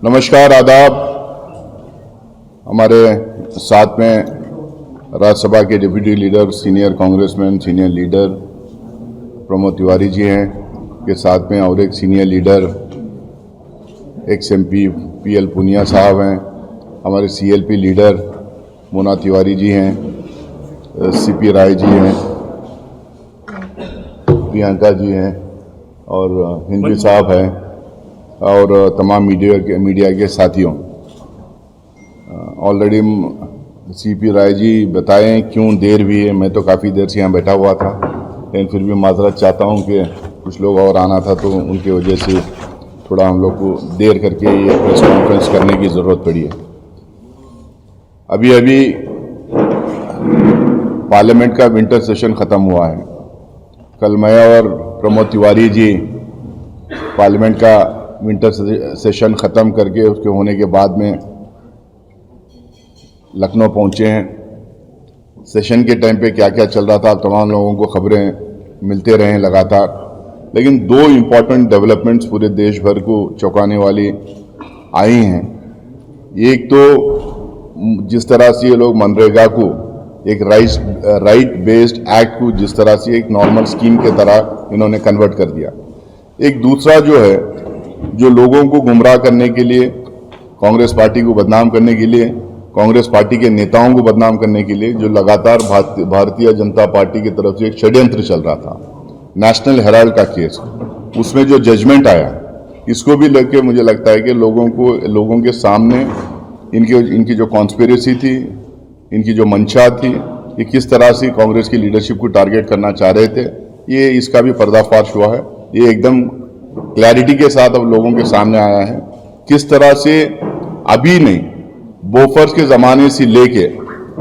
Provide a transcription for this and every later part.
नमस्कार, आदाब। हमारे साथ में राज्यसभा के deputy leader, senior congressman, senior leader Pramod Tiwari ji हैं के साथ में और एक senior leader ex MP PL Punia साहब हैं। हमारे सीएलपी लीडर मोना तिवारी जी हैं, सीपी राय जी हैं, प्रियंका जी हैं और हिंदी साहब हैं और तमाम मीडिया के साथियों। ऑलरेडी सीपी राय जी बताएं क्यों देर हुई है। मैं तो काफ़ी देर से यहाँ बैठा हुआ था, लेकिन फिर भी माजरत चाहता हूँ कि कुछ लोग और आना था तो उनकी वजह से थोड़ा हम लोग को देर करके ये प्रेस कॉन्फ्रेंस करने की ज़रूरत पड़ी है। अभी पार्लियामेंट का विंटर सेशन ख़त्म हुआ है। कल मैं और प्रमोद तिवारी जी पार्लियामेंट का विंटर सेशन ख़त्म करके उसके होने के बाद में लखनऊ पहुंचे हैं। सेशन के टाइम पे क्या क्या चल रहा था तमाम लोगों को खबरें मिलते रहे लगातार, लेकिन दो इम्पॉर्टेंट डेवलपमेंट्स पूरे देश भर को चौंकाने वाली आई हैं। एक तो जिस तरह से ये लोग मनरेगा को एक राइट बेस्ड एक्ट को जिस तरह से एक नॉर्मल स्कीम के तरह इन्होंने कन्वर्ट कर दिया। एक दूसरा जो है, जो लोगों को गुमराह करने के लिए, कांग्रेस पार्टी को बदनाम करने के लिए, कांग्रेस पार्टी के नेताओं को बदनाम करने के लिए जो लगातार भारतीय जनता पार्टी की तरफ से एक षड्यंत्र चल रहा था, नेशनल हेराल्ड का केस, उसमें जो जजमेंट आया, इसको भी लेके मुझे लगता है कि लोगों के सामने इनकी जो कॉन्स्पिरेसी थी, इनकी जो मंशा थी, ये किस तरह से कांग्रेस की लीडरशिप को टारगेट करना चाह रहे थे, ये इसका भी पर्दाफाश हुआ है। ये एकदम क्लैरिटी के साथ अब लोगों के सामने आया है किस तरह से अभी नहीं, बोफर्स के ज़माने से लेके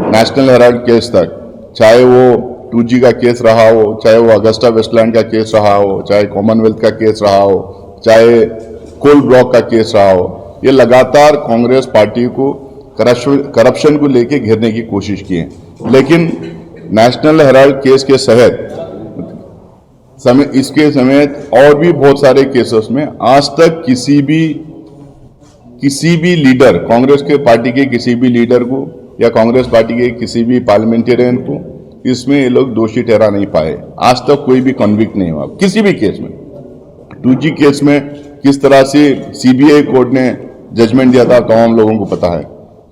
नेशनल हेराल्ड केस तक, चाहे वो 2G का केस रहा हो, चाहे वो अगस्टा वेस्टलैंड का केस रहा हो, चाहे कॉमनवेल्थ का केस रहा हो, चाहे कोल ब्लॉक का केस रहा हो, ये लगातार कांग्रेस पार्टी को करप्शन को लेके घेरने की कोशिश की है। लेकिन नेशनल हेराल्ड केस के इसके समेत और भी बहुत सारे केसेस में आज तक किसी भी लीडर, कांग्रेस के पार्टी के किसी भी लीडर को या कांग्रेस पार्टी के किसी भी पार्लियामेंटेरियन को इसमें ये लोग दोषी ठहरा नहीं पाए। आज तक कोई भी कन्विक्ट नहीं हुआ किसी भी केस में। 2G केस में किस तरह से सीबीआई कोर्ट ने जजमेंट दिया था तमाम लोगों को पता है।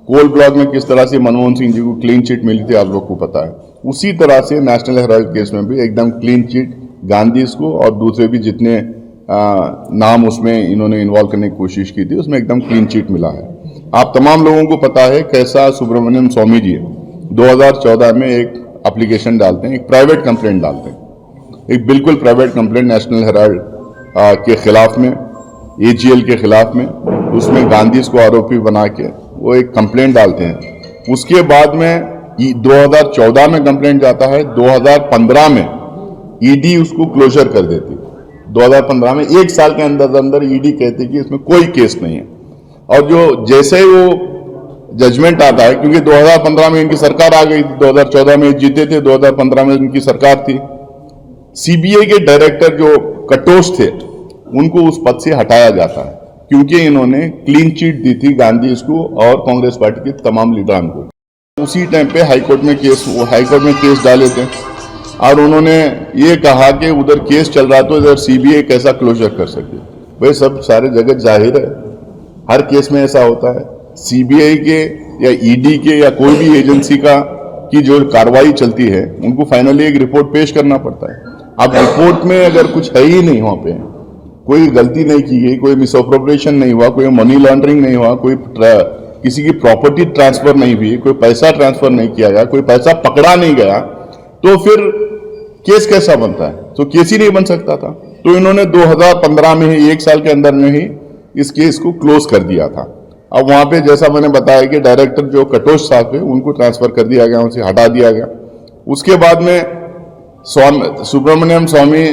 कोल ब्लॉक में किस तरह से मनमोहन सिंह जी को क्लीन चिट मिली थी आप लोग को पता है। उसी तरह से नेशनल हेराल्ड केस में भी एकदम क्लीन चिट गांधी को और दूसरे भी जितने नाम उसमें इन्होंने इन्वॉल्व करने की कोशिश की थी, उसमें एकदम क्लीन चिट मिला है। आप तमाम लोगों को पता है कैसा सुब्रमण्यम स्वामी जी 2014 में एक एप्लीकेशन डालते हैं, एक प्राइवेट कंप्लेंट डालते हैं, एक बिल्कुल प्राइवेट कंप्लेंट नेशनल हेराल्ड के खिलाफ में, AGL के खिलाफ में, उसमें गांधी को आरोपी बना के वो एक कंप्लेंट डालते हैं। उसके बाद में 2014 में कंप्लेंट जाता है, 2015 में ईडी उसको क्लोजर कर देती। 2015 में एक साल के अंदर ईडी कहती कि इसमें कोई केस नहीं है। और जो जैसे ही वो जजमेंट आता है, क्योंकि 2015 में इनकी सरकार आ गई, 2014 में जीते थे, 2015 में इनकी सरकार थी। सीबीआई के डायरेक्टर जो कटोच थे उनको उस पद से हटाया जाता है क्योंकि इन्होंने क्लीन चिट दी थी गांधी को और कांग्रेस पार्टी के तमाम लीडरों को। उसी टाइम पे हाईकोर्ट में केस डाले थे और उन्होंने ये कहा कि उधर केस चल रहा तो इधर सीबीआई कैसा क्लोजर कर सकती है। भाई सब सारे जगत जाहिर है, हर केस में ऐसा होता है। सीबीआई के या ईडी के या कोई भी एजेंसी की जो कार्रवाई चलती है उनको फाइनली एक रिपोर्ट पेश करना पड़ता है। अब रिपोर्ट में अगर कुछ है ही नहीं, वहां पे कोई गलती नहीं की गई, कोई मिसअप्रोप्रिएशन नहीं हुआ, कोई मनी लॉन्ड्रिंग नहीं हुआ, कोई किसी की प्रॉपर्टी ट्रांसफर नहीं हुई, कोई पैसा ट्रांसफर नहीं किया गया, कोई पैसा पकड़ा नहीं गया, तो फिर केस कैसा बनता है? तो केस ही नहीं बन सकता था। तो इन्होंने 2015 में ही, एक साल के अंदर में ही इस केस को क्लोज कर दिया था। अब वहां पे जैसा मैंने बताया कि डायरेक्टर जो कटोच साहब थे उनको ट्रांसफर कर दिया गया, उनसे हटा दिया गया। उसके बाद में सुब्रमण्यम स्वामी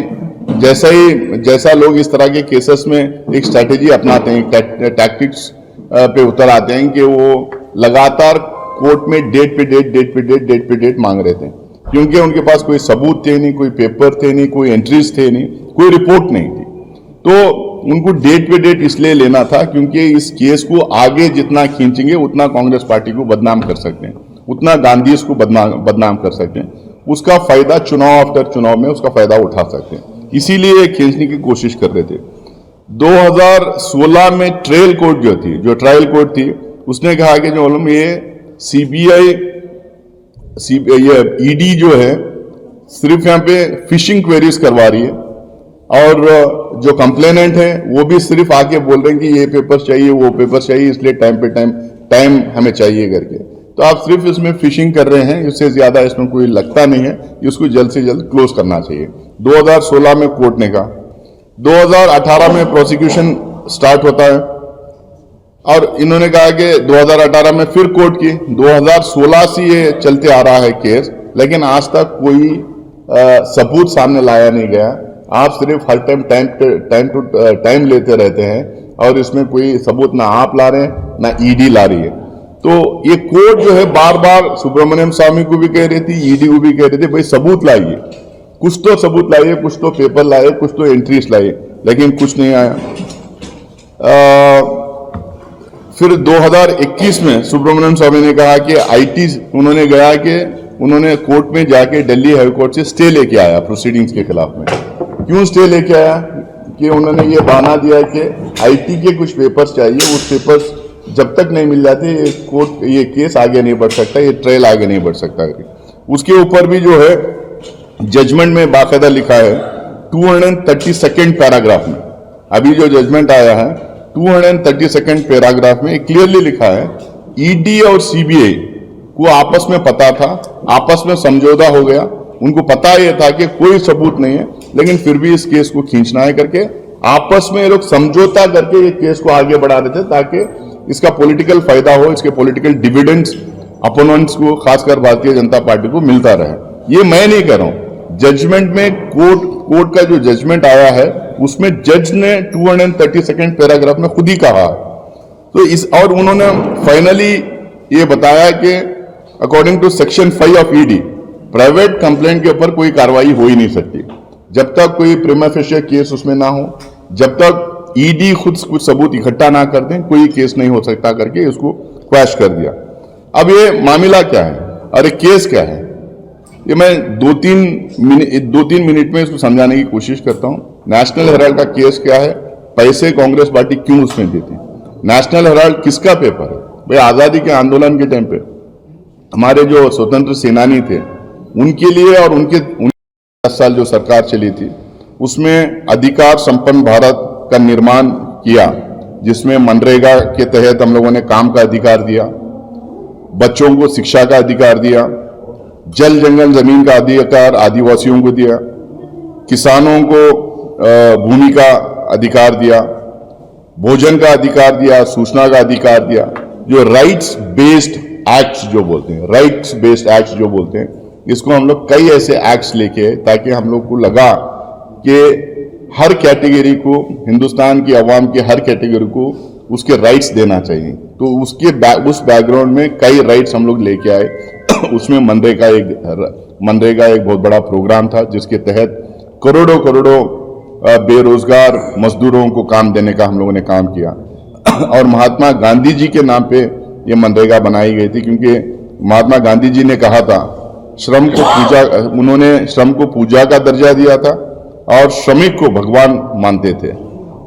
जैसा लोग इस तरह के केसेस में एक स्ट्रैटेजी अपनाते हैं, टैक्टिक्स पे उतर आते हैं कि वो लगातार कोर्ट में डेट पे डेट मांग रहे थे, क्योंकि उनके पास कोई सबूत थे नहीं, कोई पेपर थे नहीं, कोई एंट्रीज थे नहीं, कोई रिपोर्ट नहीं थी। तो उनको डेट पे डेट इसलिए लेना था क्योंकि इस केस को आगे जितना खींचेंगे उतना कांग्रेस पार्टी को बदनाम कर सकते हैं, उतना गांधी को बदनाम कर सकते हैं, उसका फायदा चुनाव आफ्टर चुनाव में उसका फायदा उठा सकते हैं, इसीलिए खींचने की कोशिश कर रहे थे। 2016 में ट्रायल कोर्ट जो ट्रायल कोर्ट थी, उसने कहा कि जो ये सीबीआई ये ईडी जो है सिर्फ यहाँ पे फिशिंग क्वेरीज करवा रही है, और जो कंप्लेनेंट है वो भी सिर्फ आके बोल रहे हैं कि ये पेपर्स चाहिए वो पेपर्स चाहिए, इसलिए टाइम पे टाइम हमें चाहिए करके। तो आप सिर्फ इसमें फिशिंग कर रहे हैं, इससे ज्यादा इसमें कोई लगता नहीं है, इसको जल्द से जल्द क्लोज करना चाहिए। 2016 में कोर्ट ने कहा, 2018 में प्रोसिक्यूशन स्टार्ट होता है और इन्होंने कहा कि 2018 में फिर कोर्ट की, 2016 से ये चलते आ रहा है केस, लेकिन आज तक कोई सबूत सामने लाया नहीं गया। आप सिर्फ हर टाइम लेते रहते हैं और इसमें कोई सबूत ना आप ला रहे हैं ना ईडी ला रही है। तो ये कोर्ट जो है बार बार सुब्रमण्यम स्वामी को भी कह रही थी, ईडी को भी कह रही थी, भाई सबूत लाइए, कुछ तो सबूत लाइए, कुछ तो पेपर लाइए, कुछ तो एंट्रीज लाइए, लेकिन कुछ नहीं आया। फिर 2021 में सुब्रमण्यम स्वामी ने कहा कि आईटी उन्होंने गया कि उन्होंने कोर्ट में जाके दिल्ली हाई कोर्ट से स्टे लेके आया प्रोसीडिंग्स के खिलाफ में। क्यों स्टे लेके आया? कि उन्होंने ये बहाना दिया कि आईटी के कुछ पेपर्स चाहिए, उस पेपर्स जब तक नहीं मिल जाते ये केस आगे नहीं बढ़ सकता, ये ट्रायल आगे नहीं बढ़ सकता। उसके ऊपर भी जो है जजमेंट में बाकायदा लिखा है 232nd पैराग्राफ में, अभी जो जजमेंट आया है 232nd पैराग्राफ में क्लियरली लिखा है ईडी और सीबीआई को आपस में पता था, आपस में समझौता हो गया, उनको पता यह था कि कोई सबूत नहीं है, लेकिन फिर भी इस केस को खींचना है करके आपस में ये लोग समझौता करके ये केस को आगे बढ़ा रहे थे ताकि इसका पॉलिटिकल फायदा हो, इसके पॉलिटिकल डिविडेंड्स अपोनेंट्स को, खासकर भारतीय जनता पार्टी को मिलता रहे। ये मैं नहीं कह रहा हूं, जजमेंट में कोर्ट का जो जजमेंट आया है उसमें जज ने 232nd पैराग्राफ में खुद ही कहा। तो इस और उन्होंने फाइनली ये बताया कि according to section 5 of ED private complaint के ऊपर कोई कार्रवाई हो ही नहीं सकती जब तक कोई प्रीमा फेशियल केस उसमें ना हो, जब तक ईडी खुद कुछ सबूत इकट्ठा ना कर दें कोई केस नहीं हो सकता करके इसको क्वैश कर दिया। अब ये मामला क्या है और ये केस क्या है, ये मैं दो तीन मिनट में इसको समझाने की कोशिश करता हूं। नेशनल हेराल्ड का केस क्या है, पैसे कांग्रेस पार्टी क्यों उसमें देती, नेशनल हेराल्ड किसका पेपर है? भाई आजादी के आंदोलन के टाइम पे हमारे जो स्वतंत्र सेनानी थे उनके लिए और उनके 10 साल जो सरकार चली थी उसमें अधिकार संपन्न भारत का निर्माण किया, जिसमें मनरेगा के तहत हम लोगों ने काम का अधिकार दिया, बच्चों को शिक्षा का अधिकार दिया, जल जंगल जमीन का अधिकार आदिवासियों को दिया, किसानों को भूमि का अधिकार दिया, भोजन का अधिकार दिया, सूचना का अधिकार दिया। जो राइट्स बेस्ड एक्ट्स जो बोलते हैं, राइट्स बेस्ड एक्ट्स जो बोलते हैं, इसको हम लोग कई ऐसे एक्ट्स लेके ताकि हम लोग को लगा कि हर कैटेगरी को, हिंदुस्तान की आवाम के हर कैटेगरी को उसके राइट्स देना चाहिए। तो उस बैकग्राउंड में कई राइट्स हम लोग लेके आए। उसमें मनरेगा एक बहुत बड़ा प्रोग्राम था जिसके तहत करोड़ों बेरोजगार मजदूरों को काम देने का हम लोगों ने काम किया। और महात्मा गांधी जी के नाम पे ये मनरेगा बनाई गई थी, क्योंकि महात्मा गांधी जी ने कहा था उन्होंने श्रम को पूजा का दर्जा दिया था और श्रमिक को भगवान मानते थे।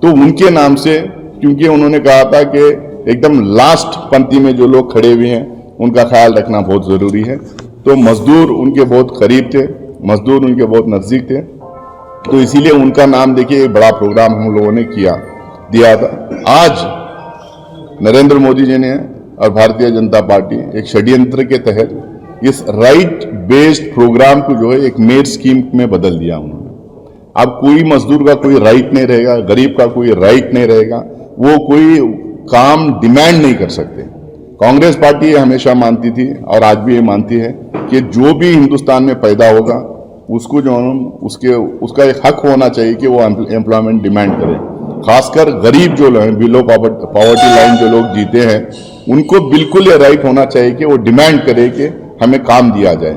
तो उनके नाम से, क्योंकि उन्होंने कहा था कि एकदम लास्ट पंक्ति में जो लोग खड़े हुए हैं उनका ख्याल रखना बहुत जरूरी है। तो मजदूर उनके बहुत करीब थे, मजदूर उनके बहुत नजदीक थे, तो इसीलिए उनका नाम देखिए एक बड़ा प्रोग्राम हम लोगों ने दिया था। आज नरेंद्र मोदी जी ने और भारतीय जनता पार्टी एक षड्यंत्र के तहत इस राइट बेस्ड प्रोग्राम को जो है एक मेड स्कीम में बदल दिया उन्होंने। अब कोई मजदूर का कोई राइट नहीं रहेगा, गरीब का कोई राइट नहीं रहेगा, वो कोई काम डिमांड नहीं कर सकते। कांग्रेस पार्टी ये हमेशा मानती थी और आज भी ये मानती है कि जो भी हिंदुस्तान में पैदा होगा उसको जो उसका एक हक होना चाहिए कि वो एम्प्लॉयमेंट डिमांड करे। खासकर गरीब जो लोग बिलो पॉवर्टी लाइन जो लोग जीते हैं उनको बिल्कुल ये राइट होना चाहिए कि वो डिमांड करे कि हमें काम दिया जाए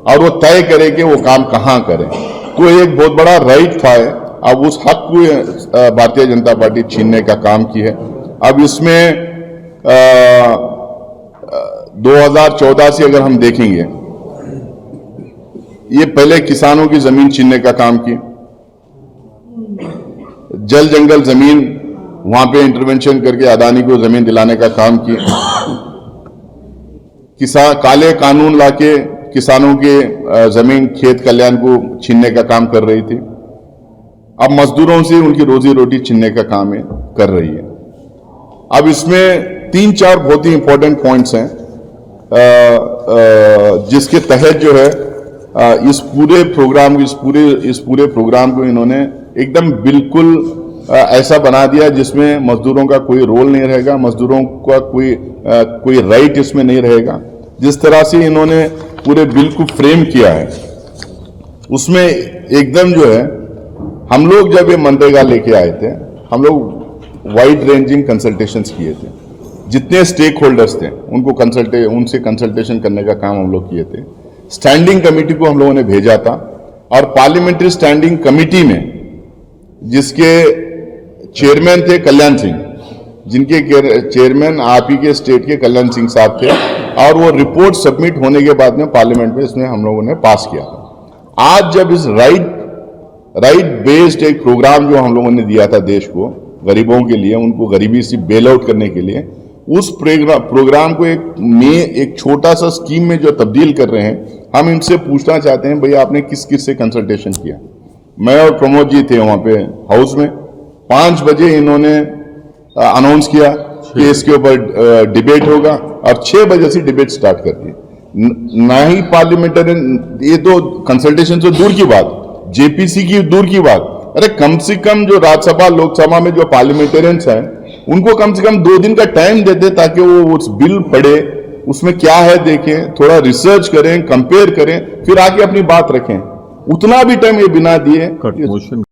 और वो तय करे कि वो काम कहाँ करें। तो एक बहुत बड़ा राइट था अब उस हक को भारतीय जनता पार्टी छीनने का काम की है। अब इसमें 2014 से अगर हम देखेंगे, ये पहले किसानों की जमीन छीनने का काम की, जल जंगल जमीन वहां पे इंटरवेंशन करके अदानी को जमीन दिलाने का काम की, काले कानून लाके किसानों के जमीन खेत कल्याण को छीनने का काम कर रही थी। अब मजदूरों से उनकी रोजी रोटी छीनने का काम कर रही है। अब इसमें 3-4 बहुत ही इंपॉर्टेंट पॉइंट्स हैं जिसके तहत जो है इस पूरे प्रोग्राम को इन्होंने एकदम बिल्कुल ऐसा बना दिया जिसमें मजदूरों का कोई रोल नहीं रहेगा, मजदूरों का कोई राइट इसमें नहीं रहेगा। जिस तरह से इन्होंने पूरे बिल को फ्रेम किया है उसमें एकदम जो है, हम लोग जब ये मनरेगा लेके आए थे, हम लोग वाइड रेंजिंग कंसल्टेशंस किए थे, जितने स्टेक होल्डर्स थे उनसे कंसल्टेशन करने का काम हम लोग किए थे। स्टैंडिंग कमेटी को हम लोगों ने भेजा था और पार्लियामेंट्री स्टैंडिंग कमेटी में जिसके चेयरमैन थे कल्याण सिंह, जिनके चेयरमैन आप ही के स्टेट के कल्याण सिंह साहब थे, और वो रिपोर्ट सबमिट होने के बाद में पार्लियामेंट में इसमें हम लोगों ने पास किया था। आज जब इस राइट बेस्ड एक प्रोग्राम जो हम लोगों ने दिया था देश को, गरीबों के लिए, उनको गरीबी से बेल आउट करने के लिए, उस प्रोग्राम को एक छोटा सा स्कीम में जो तब्दील कर रहे हैं, हम इनसे पूछना चाहते हैं भैया आपने किस किस से कंसल्टेशन किया। मैं और प्रमोद जी थे वहां पे हाउस में, 5 बजे इन्होंने अनाउंस किया कि इसके ऊपर डिबेट होगा और 6 बजे से डिबेट स्टार्ट कर दी। ना ही पार्लियामेंटेरियन, ये तो कंसल्टेशन से दूर की बात, जेपीसी की दूर की बात, अरे कम से कम जो राज्यसभा लोकसभा में जो पार्लियामेंटेरियंस हैं उनको कम से कम 2 दिन का टाइम दे दे ताकि वो उस बिल पढ़े, उसमें क्या है देखें, थोड़ा रिसर्च करें, कंपेयर करें, फिर आके अपनी बात रखें। उतना भी टाइम ये बिना दिए